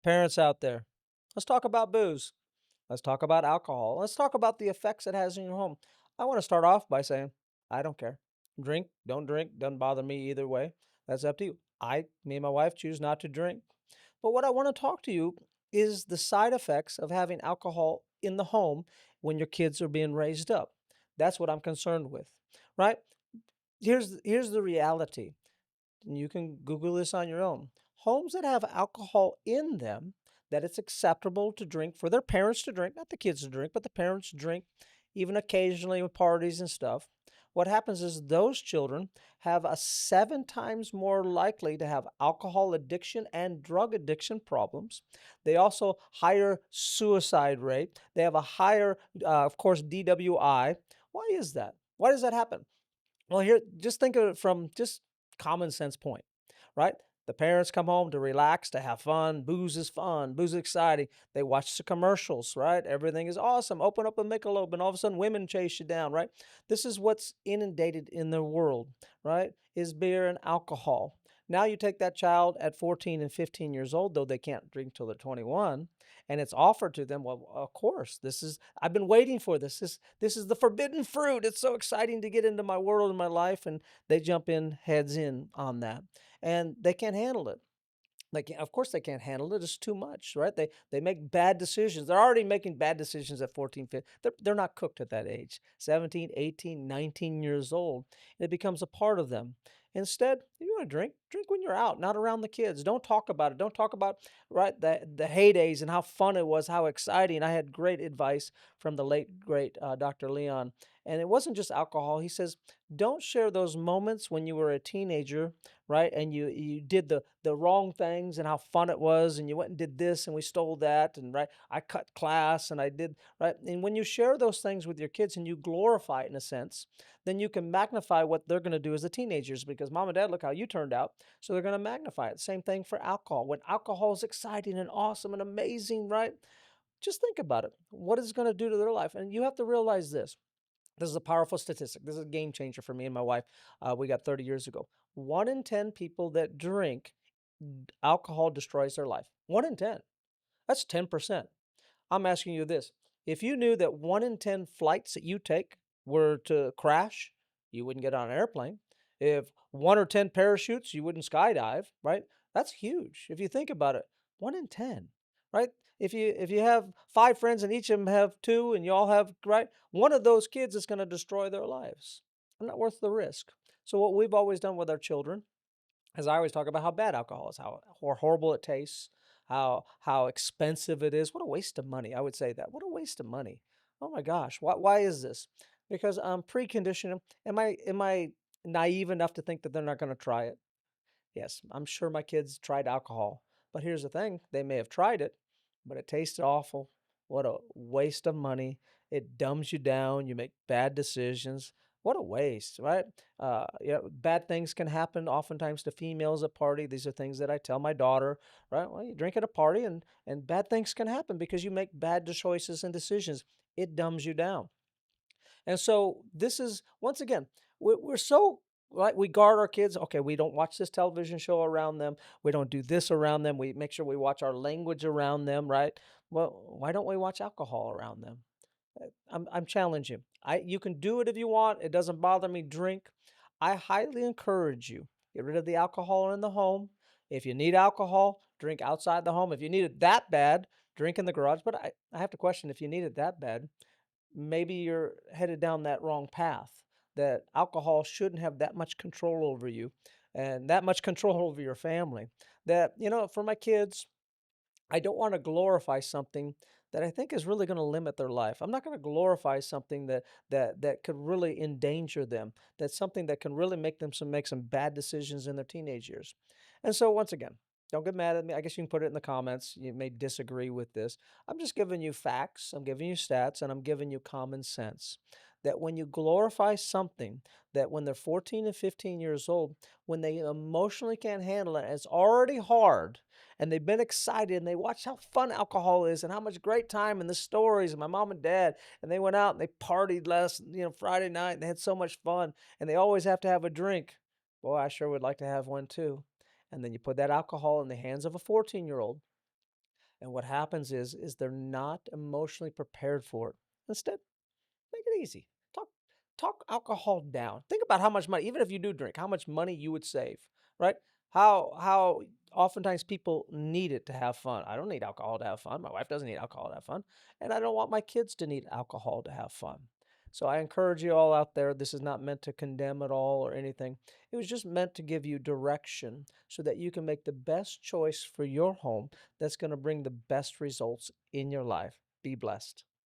Parents out there, let's talk about booze. Let's talk about alcohol. Let's talk about the effects it has in your home. I want to start off by saying, I don't care. Drink, don't drink, doesn't bother me either way. That's up to you. Me and my wife choose not to drink. But what I want to talk to you is the side effects of having alcohol in the home when your kids are being raised up. That's what I'm concerned with, right? Here's the reality, and you can Google this on your own. Homes that have alcohol in them, that it's acceptable to drink for their parents to drink, not the kids to drink, but the parents to drink, even occasionally with parties and stuff. What happens is those children have a 7 times more likely to have alcohol addiction and drug addiction problems. They also higher suicide rate. They have a higher, of course, DWI. Why is that? Why does that happen? Well, here, just think of it from just common sense point, right? The parents come home to relax, to have fun. Booze is fun. Booze is exciting. They watch the commercials, right? Everything is awesome. Open up a Michelob, and all of a sudden, women chase you down, right? This is what's inundated in the world, right? Is beer and alcohol. Now you take that child at 14 and 15 years old, though they can't drink till they're 21, and it's offered to them. Well, of course, I've been waiting for this. This is the forbidden fruit. It's so exciting to get into my world and my life, and they jump in heads in on that, and they can't handle it. Of course, they can't handle it. It's too much, right? They make bad decisions. They're already making bad decisions at 14, 15. They're not cooked at that age. 17, 18, 19 years old. And it becomes a part of them. Instead, if you want to drink, drink when you're out, not around the kids. Don't talk about it. Don't talk about, right, the heydays and how fun it was, how exciting. I had great advice from the late, great Dr. Leon. And it wasn't just alcohol. He says, don't share those moments when you were a teenager, right? And you did the wrong things and how fun it was, and you went and did this and we stole that, and right, I cut class and I did right. And when you share those things with your kids and you glorify it in a sense, then you can magnify what they're going to do as the teenagers, because mom and dad, look how you turned out. So they're going to magnify it. Same thing for alcohol. When alcohol is exciting and awesome and amazing, right? Just think about it. What is it going to do to their life? And you have to realize this. This is a powerful statistic. This is a game changer for me and my wife. We got 30 years ago. 1 in 10 people that drink, alcohol destroys their life. 1 in 10. That's 10%. I'm asking you this. If you knew that 1 in 10 flights that you take were to crash, you wouldn't get on an airplane. If 1 or 10 parachutes, you wouldn't skydive, right? That's huge. If you think about it, 1 in 10, right? If you have 5 friends and each of them have two, and you all have, right, one of those kids is going to destroy their lives. I'm not worth the risk. So what we've always done with our children, as I always talk about how bad alcohol is, how horrible it tastes, how expensive it is. What a waste of money. I would say that. What a waste of money. Oh my gosh. Why is this? Because I'm preconditioning. Am I naive enough to think that they're not going to try it? Yes, I'm sure my kids tried alcohol. But here's the thing, they may have tried it, but it tasted awful. What a waste of money. It dumbs you down. You make bad decisions. What a waste, right? Bad things can happen oftentimes to females at party. These are things that I tell my daughter, right? Well, you drink at a party, and bad things can happen because you make bad choices and decisions. It dumbs you down. And so this is, once again, we're so, right, we guard our kids. Okay, we don't watch this television show around them. We don't do this around them. We make sure we watch our language around them, right? Well, why don't we watch alcohol around them? I'm challenging you. You can do it if you want. It doesn't bother me. Drink. I highly encourage you. Get rid of the alcohol in the home. If you need alcohol, drink outside the home. If you need it that bad, drink in the garage. But I have to question, if you need it that bad, maybe you're headed down that wrong path. That alcohol shouldn't have that much control over you and that much control over your family. That, for my kids, I don't want to glorify something that I think is really going to limit their life. I'm not going to glorify something that could really endanger them. That's something that can really make some bad decisions in their teenage years. And so once again, don't get mad at me. I guess you can put it in the comments. You may disagree with this. I'm just giving you facts, I'm giving you stats, and I'm giving you common sense. That when you glorify something, that when they're 14 and 15 years old, when they emotionally can't handle it, it's already hard, and they've been excited and they watch how fun alcohol is and how much great time and the stories and my mom and dad, and they went out and they partied last, Friday night, and they had so much fun, and they always have to have a drink. Boy, I sure would like to have one too. And then you put that alcohol in the hands of a 14-year-old, And what happens is they're not emotionally prepared for it. Instead, make it easy. Talk alcohol down. Think about how much money, even if you do drink, how much money you would save, right? How oftentimes people need it to have fun. I don't need alcohol to have fun. My wife doesn't need alcohol to have fun, and I don't want my kids to need alcohol to have fun. So I encourage you all out there. This is not meant to condemn at all or anything. It was just meant to give you direction so that you can make the best choice for your home that's going to bring the best results in your life. Be blessed.